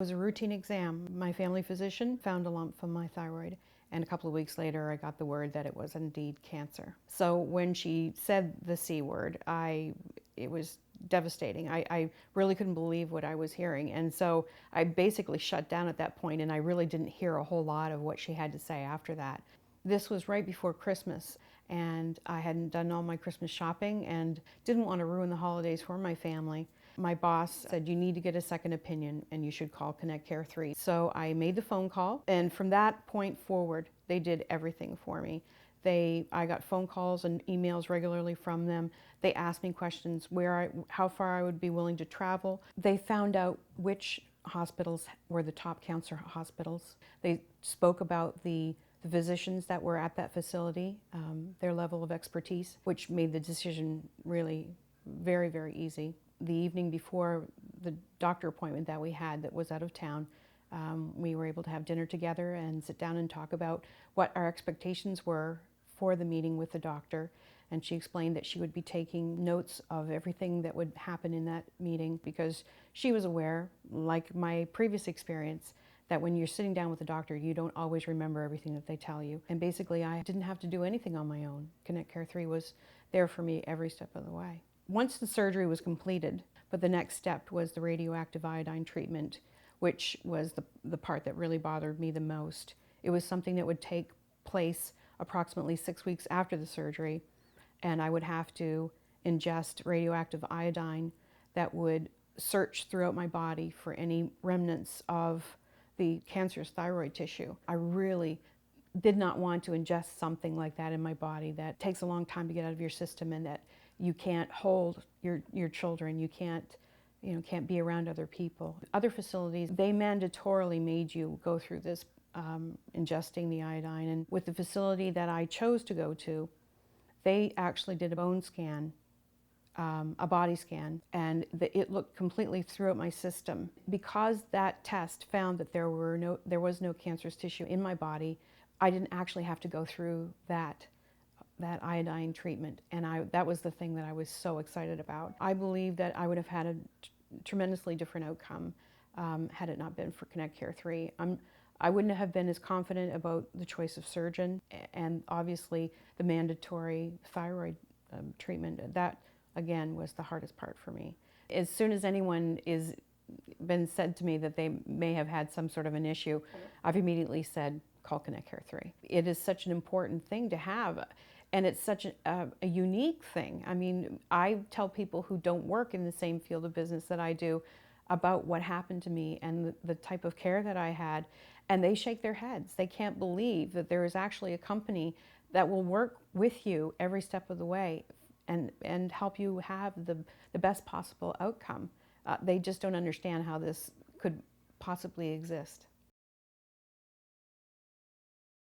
It was a routine exam. My family physician found a lump from my thyroid, and a couple of weeks later I got the word that it was indeed cancer. So when she said the C word, it was devastating. I really couldn't believe what I was hearing, and so I basically shut down at that point, and I really didn't hear a whole lot of what she had to say after that. This was right before Christmas, and I hadn't done all my Christmas shopping and didn't want to ruin the holidays for my family. My boss said, you need to get a second opinion and you should call ConnectCare3. So I made the phone call, and from that point forward, they did everything for me. I got phone calls and emails regularly from them. They asked me questions, how far I would be willing to travel. They found out which hospitals were the top cancer hospitals. They spoke about the physicians that were at that facility, their level of expertise, which made the decision really very, very easy. The evening before the doctor appointment that we had that was out of town, we were able to have dinner together and sit down and talk about what our expectations were for the meeting with the doctor. And she explained that she would be taking notes of everything that would happen in that meeting, because she was aware, like my previous experience, that when you're sitting down with a doctor, you don't always remember everything that they tell you. And basically, I didn't have to do anything on my own. ConnectCare3 was there for me every step of the way. Once the surgery was completed, but the next step was the radioactive iodine treatment, which was the part that really bothered me the most. It was something that would take place approximately 6 weeks after the surgery, and I would have to ingest radioactive iodine that would search throughout my body for any remnants of the cancerous thyroid tissue. I really did not want to ingest something like that in my body that takes a long time to get out of your system, and that you can't hold your children, you can't be around other people. Other facilities, they mandatorily made you go through this ingesting the iodine. And with the facility that I chose to go to, they actually did a bone scan, a body scan, and it looked completely throughout my system. Because that test found that there was no cancerous tissue in my body, I didn't actually have to go through that iodine treatment, and that was the thing that I was so excited about. I believe that I would have had a tremendously different outcome had it not been for ConnectCare3. I wouldn't have been as confident about the choice of surgeon, and obviously the mandatory thyroid treatment. That, again, was the hardest part for me. As soon as anyone is been said to me that they may have had some sort of an issue, I've immediately said, call ConnectCare3. It is such an important thing to have, and it's such a unique thing. I mean, I tell people who don't work in the same field of business that I do about what happened to me and the type of care that I had, and they shake their heads. They can't believe that there is actually a company that will work with you every step of the way and help you have the best possible outcome. They just don't understand how this could possibly exist.